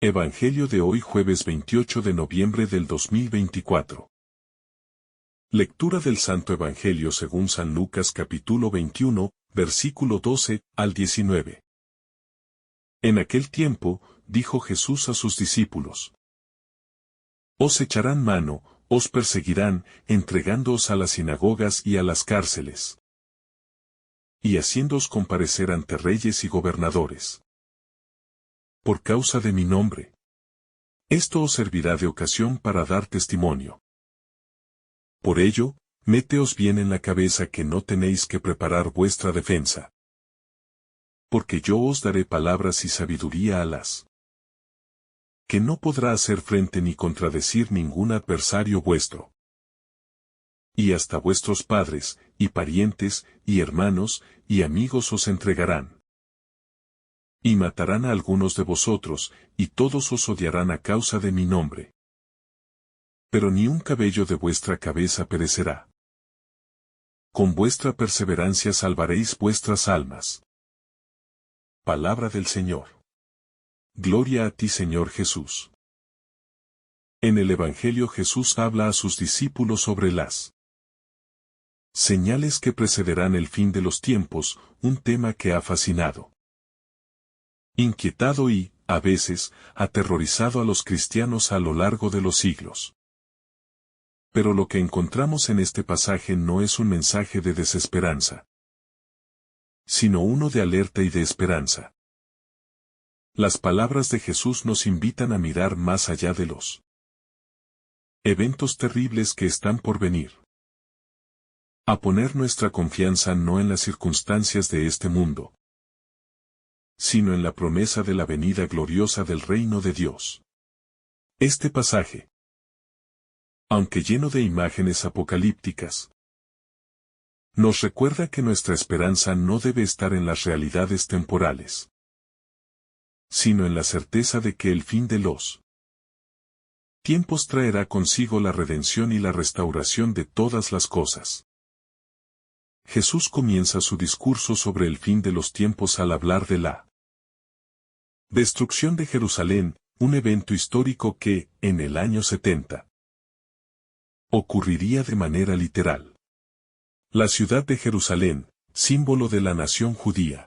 Evangelio de hoy jueves 28 de noviembre del 2024. Lectura del Santo Evangelio según San Lucas capítulo 21, versículo 12 al 19. En aquel tiempo, dijo Jesús a sus discípulos: Os echarán mano, os perseguirán, entregándoos a las sinagogas y a las cárceles, y haciéndoos comparecer ante reyes y gobernadores. Por causa de mi nombre. Esto os servirá de ocasión para dar testimonio. Por ello, méteos bien en la cabeza que no tenéis que preparar vuestra defensa. Porque yo os daré palabras y sabiduría alas, que no podrá hacer frente ni contradecir ningún adversario vuestro. Y hasta vuestros padres, y parientes, y hermanos, y amigos os entregarán. Y matarán a algunos de vosotros, y todos os odiarán a causa de mi nombre. Pero ni un cabello de vuestra cabeza perecerá. Con vuestra perseverancia salvaréis vuestras almas. Palabra del Señor. Gloria a ti, Señor Jesús. En el Evangelio Jesús habla a sus discípulos sobre las señales que precederán el fin de los tiempos, un tema que ha fascinado, inquietado y, a veces, aterrorizado a los cristianos a lo largo de los siglos. Pero lo que encontramos en este pasaje no es un mensaje de desesperanza, sino uno de alerta y de esperanza. Las palabras de Jesús nos invitan a mirar más allá de los eventos terribles que están por venir. A poner nuestra confianza no en las circunstancias de este mundo, sino en la promesa de la venida gloriosa del reino de Dios. Este pasaje, aunque lleno de imágenes apocalípticas, nos recuerda que nuestra esperanza no debe estar en las realidades temporales, sino en la certeza de que el fin de los tiempos traerá consigo la redención y la restauración de todas las cosas. Jesús comienza su discurso sobre el fin de los tiempos al hablar de la destrucción de Jerusalén, un evento histórico que, en el año 70, ocurriría de manera literal. La ciudad de Jerusalén, símbolo de la nación judía,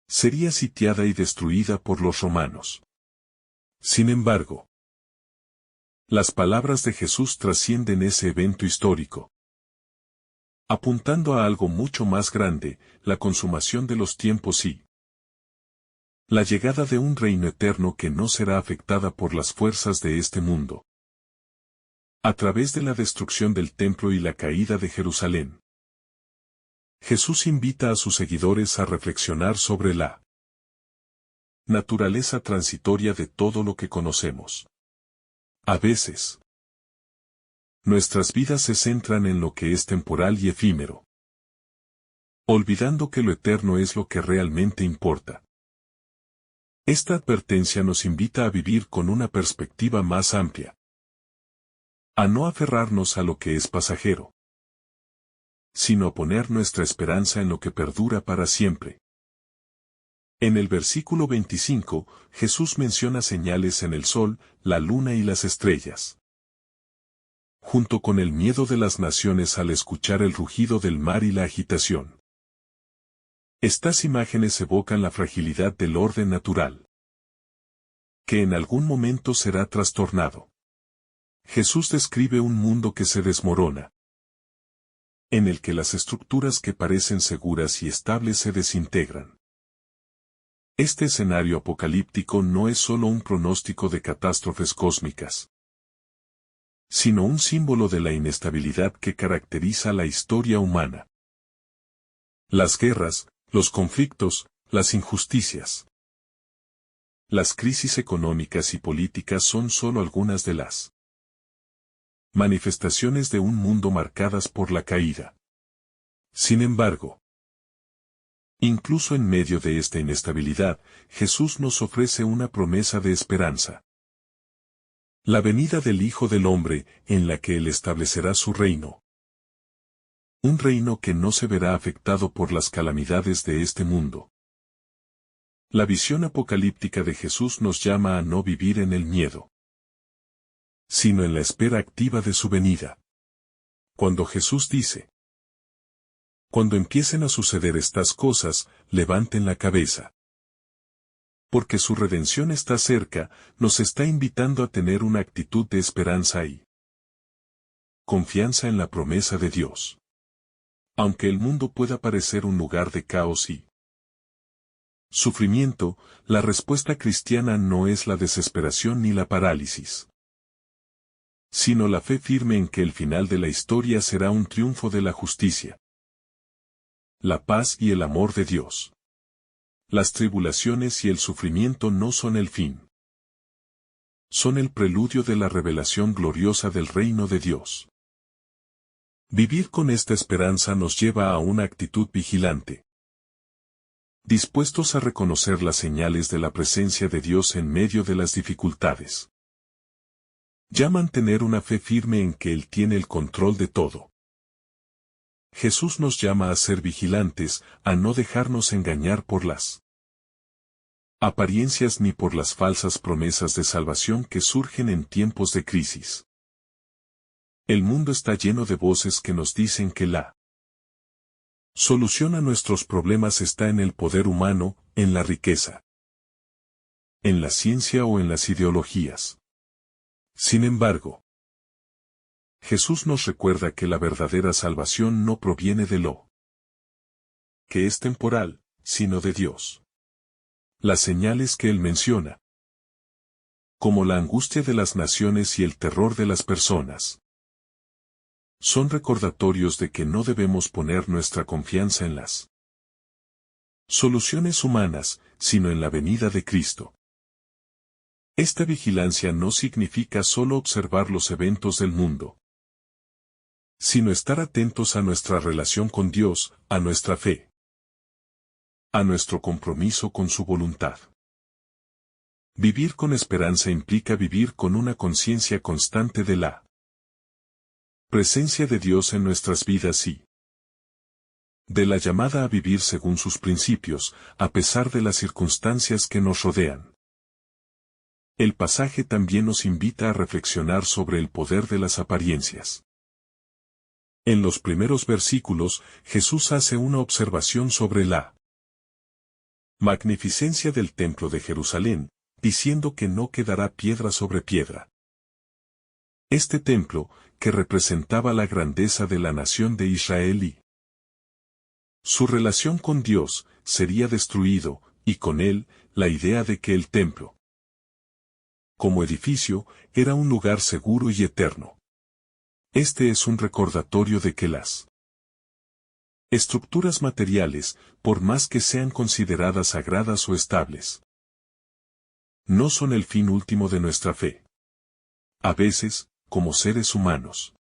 sería sitiada y destruida por los romanos. Sin embargo, las palabras de Jesús trascienden ese evento histórico, apuntando a algo mucho más grande, la consumación de los tiempos y la llegada de un reino eterno que no será afectada por las fuerzas de este mundo. A través de la destrucción del templo y la caída de Jerusalén, Jesús invita a sus seguidores a reflexionar sobre la naturaleza transitoria de todo lo que conocemos. A veces, nuestras vidas se centran en lo que es temporal y efímero, olvidando que lo eterno es lo que realmente importa. Esta advertencia nos invita a vivir con una perspectiva más amplia, a no aferrarnos a lo que es pasajero, sino a poner nuestra esperanza en lo que perdura para siempre. En el versículo 25, Jesús menciona señales en el sol, la luna y las estrellas, junto con el miedo de las naciones al escuchar el rugido del mar y la agitación. Estas imágenes evocan la fragilidad del orden natural, que en algún momento será trastornado. Jesús describe un mundo que se desmorona, en el que las estructuras que parecen seguras y estables se desintegran. Este escenario apocalíptico no es solo un pronóstico de catástrofes cósmicas, sino un símbolo de la inestabilidad que caracteriza la historia humana. Las guerras, los conflictos, las injusticias, las crisis económicas y políticas son solo algunas de las manifestaciones de un mundo marcadas por la caída. Sin embargo, incluso en medio de esta inestabilidad, Jesús nos ofrece una promesa de esperanza. La venida del Hijo del Hombre, en la que Él establecerá su reino. Un reino que no se verá afectado por las calamidades de este mundo, La visión apocalíptica de Jesús nos llama a no vivir en el miedo, sino en la espera activa de su venida. Cuando Jesús dice: cuando empiecen a suceder estas cosas, levanten la cabeza, porque su redención está cerca, nos está invitando a tener una actitud de esperanza y confianza en la promesa de Dios. Aunque el mundo pueda parecer un lugar de caos y sufrimiento, la respuesta cristiana no es la desesperación ni la parálisis, sino la fe firme en que el final de la historia será un triunfo de la justicia, la paz y el amor de Dios. Las tribulaciones y el sufrimiento no son el fin. Son el preludio de la revelación gloriosa del reino de Dios. Vivir con esta esperanza nos lleva a una actitud vigilante, dispuestos a reconocer las señales de la presencia de Dios en medio de las dificultades. Ya mantener una fe firme en que Él tiene el control de todo. Jesús nos llama a ser vigilantes, a no dejarnos engañar por las apariencias ni por las falsas promesas de salvación que surgen en tiempos de crisis. El mundo está lleno de voces que nos dicen que la solución a nuestros problemas está en el poder humano, en la riqueza, en la ciencia o en las ideologías. Sin embargo, Jesús nos recuerda que la verdadera salvación no proviene de lo que es temporal, sino de Dios. Las señales que Él menciona, como la angustia de las naciones y el terror de las personas, son recordatorios de que no debemos poner nuestra confianza en las soluciones humanas, sino en la venida de Cristo. Esta vigilancia no significa solo observar los eventos del mundo, sino estar atentos a nuestra relación con Dios, a nuestra fe, a nuestro compromiso con su voluntad. Vivir con esperanza implica vivir con una conciencia constante de la presencia de Dios en nuestras vidas y de la llamada a vivir según sus principios, a pesar de las circunstancias que nos rodean. El pasaje también nos invita a reflexionar sobre el poder de las apariencias. En los primeros versículos, Jesús hace una observación sobre la magnificencia del templo de Jerusalén, diciendo que no quedará piedra sobre piedra. Este templo, que representaba la grandeza de la nación de Israel y su relación con Dios, sería destruido, y con él, la idea de que el templo, como edificio, era un lugar seguro y eterno. Este es un recordatorio de que las estructuras materiales, por más que sean consideradas sagradas o estables, no son el fin último de nuestra fe. A veces, como seres humanos,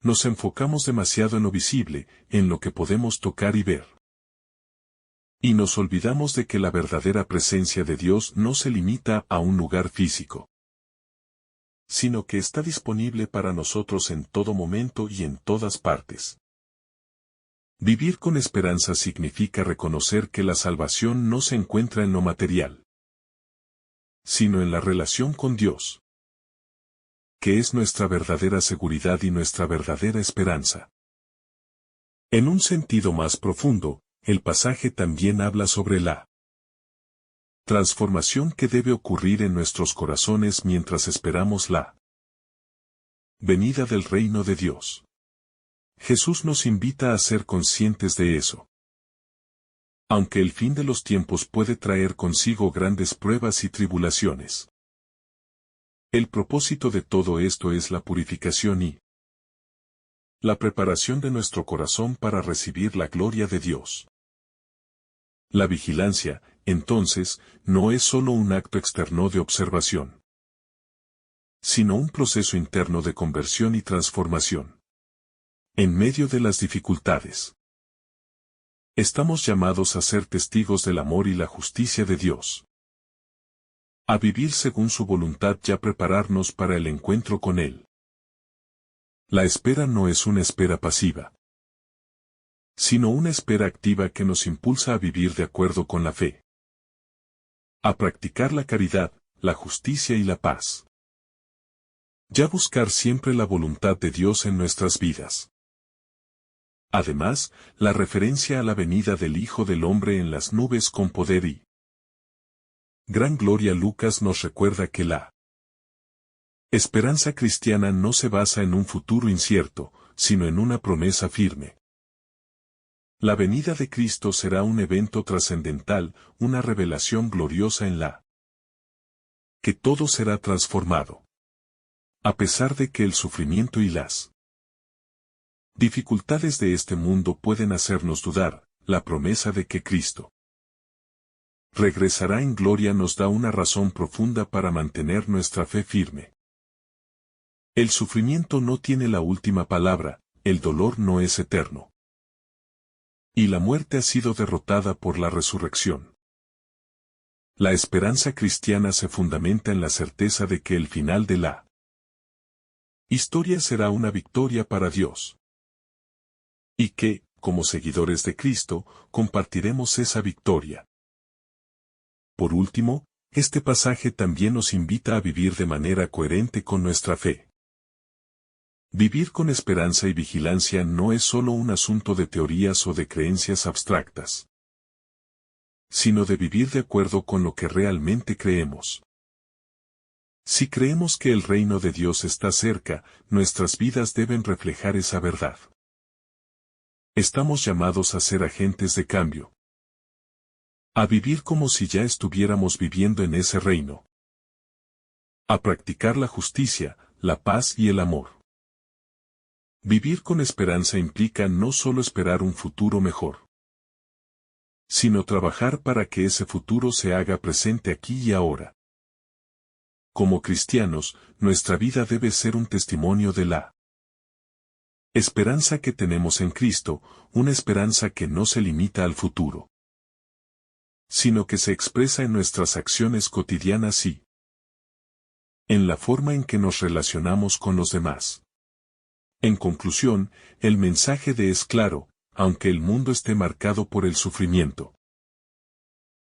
nos enfocamos demasiado en lo visible, en lo que podemos tocar y ver. Y nos olvidamos de que la verdadera presencia de Dios no se limita a un lugar físico, sino que está disponible para nosotros en todo momento y en todas partes. Vivir con esperanza significa reconocer que la salvación no se encuentra en lo material, sino en la relación con Dios, que es nuestra verdadera seguridad y nuestra verdadera esperanza. En un sentido más profundo, el pasaje también habla sobre la transformación que debe ocurrir en nuestros corazones mientras esperamos la venida del reino de Dios. Jesús nos invita a ser conscientes de eso. Aunque el fin de los tiempos puede traer consigo grandes pruebas y tribulaciones, el propósito de todo esto es la purificación y la preparación de nuestro corazón para recibir la gloria de Dios. La vigilancia, entonces, no es solo un acto externo de observación, sino un proceso interno de conversión y transformación. En medio de las dificultades, estamos llamados a ser testigos del amor y la justicia de Dios, a vivir según su voluntad y a prepararnos para el encuentro con Él. La espera no es una espera pasiva, sino una espera activa que nos impulsa a vivir de acuerdo con la fe. A practicar la caridad, la justicia y la paz. Ya buscar siempre la voluntad de Dios en nuestras vidas. Además, la referencia a la venida del Hijo del Hombre en las nubes con poder y gran gloria. Lucas nos recuerda que la esperanza cristiana no se basa en un futuro incierto, sino en una promesa firme. La venida de Cristo será un evento trascendental, una revelación gloriosa en la que todo será transformado. A pesar de que el sufrimiento y las dificultades de este mundo pueden hacernos dudar, la promesa de que Cristo regresará en gloria nos da una razón profunda para mantener nuestra fe firme. El sufrimiento no tiene la última palabra, el dolor no es eterno. Y la muerte ha sido derrotada por la resurrección. La esperanza cristiana se fundamenta en la certeza de que el final de la historia será una victoria para Dios. Y que, como seguidores de Cristo, compartiremos esa victoria. Por último, este pasaje también nos invita a vivir de manera coherente con nuestra fe. Vivir con esperanza y vigilancia no es solo un asunto de teorías o de creencias abstractas, sino de vivir de acuerdo con lo que realmente creemos. Si creemos que el reino de Dios está cerca, nuestras vidas deben reflejar esa verdad. Estamos llamados a ser agentes de cambio. A vivir como si ya estuviéramos viviendo en ese reino. A practicar la justicia, la paz y el amor. Vivir con esperanza implica no solo esperar un futuro mejor, sino trabajar para que ese futuro se haga presente aquí y ahora. Como cristianos, nuestra vida debe ser un testimonio de la esperanza que tenemos en Cristo, una esperanza que no se limita al futuro, sino que se expresa en nuestras acciones cotidianas y en la forma en que nos relacionamos con los demás. En conclusión, el mensaje es claro, aunque el mundo esté marcado por el sufrimiento,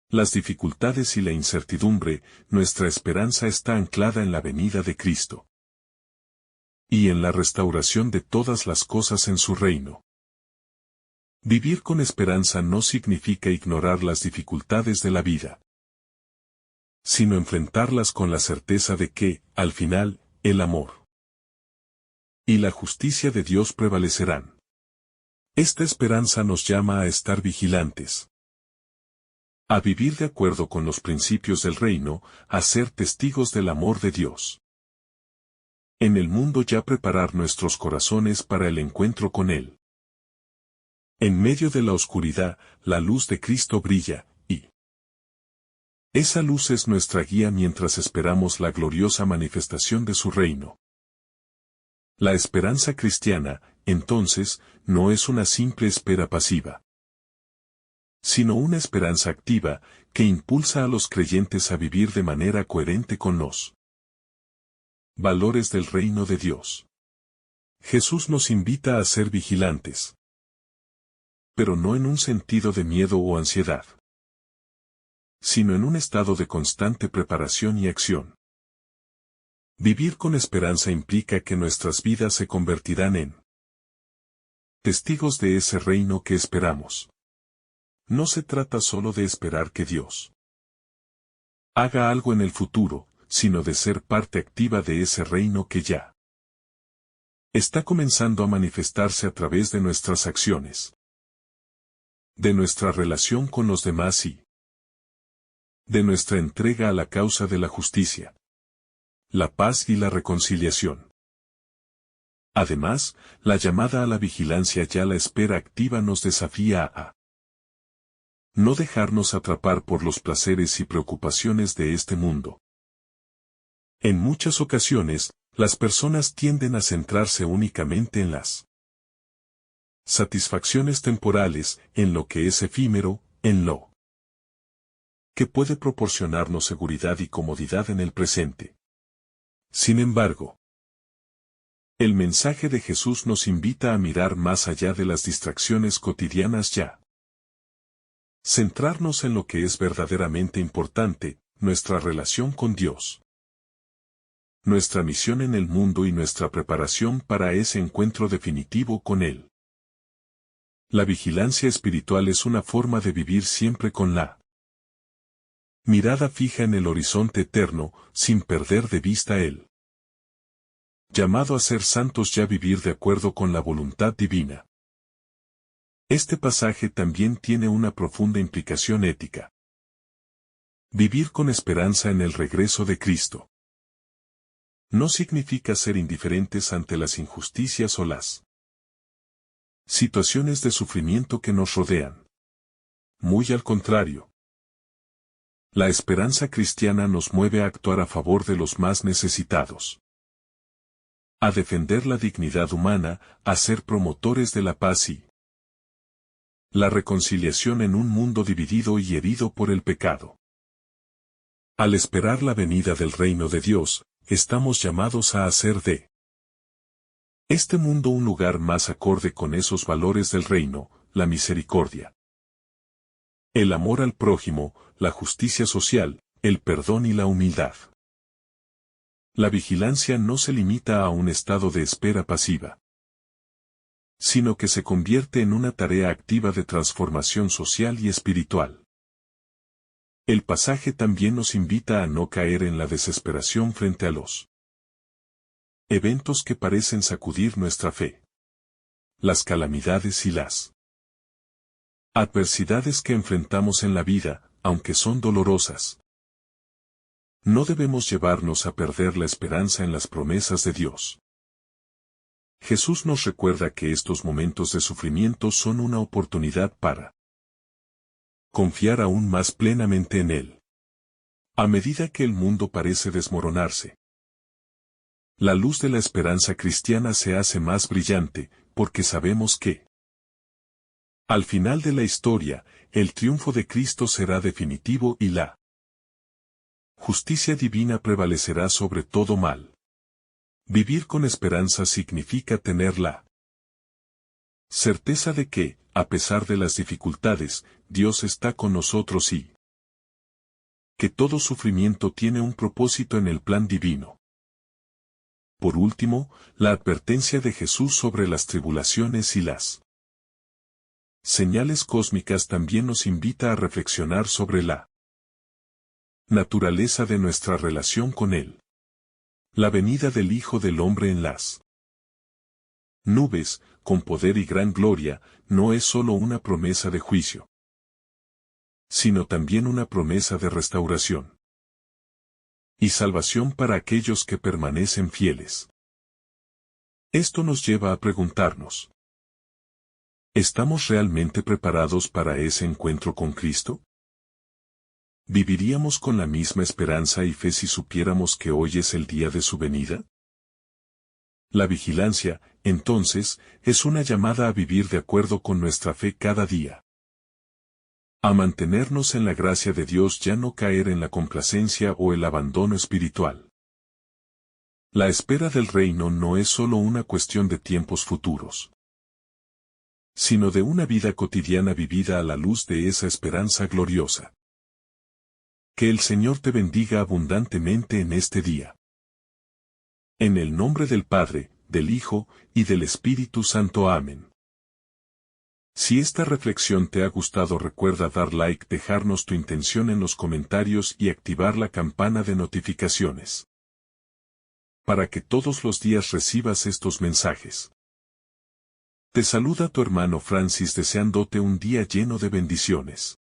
las dificultades y la incertidumbre, nuestra esperanza está anclada en la venida de Cristo y en la restauración de todas las cosas en su reino. Vivir con esperanza no significa ignorar las dificultades de la vida, sino enfrentarlas con la certeza de que, al final, el amor y la justicia de Dios prevalecerán. Esta esperanza nos llama a estar vigilantes, a vivir de acuerdo con los principios del reino, a ser testigos del amor de Dios. En el mundo ya preparar nuestros corazones para el encuentro con Él. En medio de la oscuridad, la luz de Cristo brilla, y esa luz es nuestra guía mientras esperamos la gloriosa manifestación de su reino. La esperanza cristiana, entonces, no es una simple espera pasiva, sino una esperanza activa, que impulsa a los creyentes a vivir de manera coherente con los valores del reino de Dios. Jesús nos invita a ser vigilantes, pero no en un sentido de miedo o ansiedad, sino en un estado de constante preparación y acción. Vivir con esperanza implica que nuestras vidas se convertirán en testigos de ese reino que esperamos. No se trata solo de esperar que Dios haga algo en el futuro, sino de ser parte activa de ese reino que ya está comenzando a manifestarse a través de nuestras acciones, de nuestra relación con los demás y de nuestra entrega a la causa de la justicia, la paz y la reconciliación. Además, la llamada a la vigilancia y a la espera activa nos desafía a no dejarnos atrapar por los placeres y preocupaciones de este mundo. En muchas ocasiones, las personas tienden a centrarse únicamente en las satisfacciones temporales, en lo que es efímero, en lo que puede proporcionarnos seguridad y comodidad en el presente. Sin embargo, el mensaje de Jesús nos invita a mirar más allá de las distracciones cotidianas ya. Centrarnos en lo que es verdaderamente importante, nuestra relación con Dios. Nuestra misión en el mundo y nuestra preparación para ese encuentro definitivo con Él. La vigilancia espiritual es una forma de vivir siempre con la mirada fija en el horizonte eterno, sin perder de vista Él. Llamado a ser santos y a vivir de acuerdo con la voluntad divina. Este pasaje también tiene una profunda implicación ética. Vivir con esperanza en el regreso de Cristo. No significa ser indiferentes ante las injusticias o las situaciones de sufrimiento que nos rodean. Muy al contrario. La esperanza cristiana nos mueve a actuar a favor de los más necesitados. A defender la dignidad humana, a ser promotores de la paz y la reconciliación en un mundo dividido y herido por el pecado. Al esperar la venida del reino de Dios, estamos llamados a hacer de este mundo un lugar más acorde con esos valores del reino, la misericordia, el amor al prójimo, la justicia social, el perdón y la humildad. La vigilancia no se limita a un estado de espera pasiva, sino que se convierte en una tarea activa de transformación social y espiritual. El pasaje también nos invita a no caer en la desesperación frente a los eventos que parecen sacudir nuestra fe. Las calamidades y las adversidades que enfrentamos en la vida, aunque son dolorosas. No debemos llevarnos a perder la esperanza en las promesas de Dios. Jesús nos recuerda que estos momentos de sufrimiento son una oportunidad para confiar aún más plenamente en Él. A medida que el mundo parece desmoronarse, la luz de la esperanza cristiana se hace más brillante, porque sabemos que al final de la historia, el triunfo de Cristo será definitivo y la justicia divina prevalecerá sobre todo mal. Vivir con esperanza significa tener la certeza de que, a pesar de las dificultades, Dios está con nosotros y que todo sufrimiento tiene un propósito en el plan divino. Por último, la advertencia de Jesús sobre las tribulaciones y las señales cósmicas también nos invita a reflexionar sobre la naturaleza de nuestra relación con Él. La venida del Hijo del Hombre en las nubes, con poder y gran gloria, no es sólo una promesa de juicio, sino también una promesa de restauración y salvación para aquellos que permanecen fieles. Esto nos lleva a preguntarnos: ¿estamos realmente preparados para ese encuentro con Cristo? ¿Viviríamos con la misma esperanza y fe si supiéramos que hoy es el día de su venida? La vigilancia, entonces, es una llamada a vivir de acuerdo con nuestra fe cada día. A mantenernos en la gracia de Dios y a no caer en la complacencia o el abandono espiritual. La espera del reino no es solo una cuestión de tiempos futuros, sino de una vida cotidiana vivida a la luz de esa esperanza gloriosa. Que el Señor te bendiga abundantemente en este día. En el nombre del Padre, del Hijo, y del Espíritu Santo. Amén. Si esta reflexión te ha gustado, recuerda dar like, dejarnos tu intención en los comentarios y activar la campana de notificaciones, para que todos los días recibas estos mensajes. Te saluda tu hermano Francis deseándote un día lleno de bendiciones.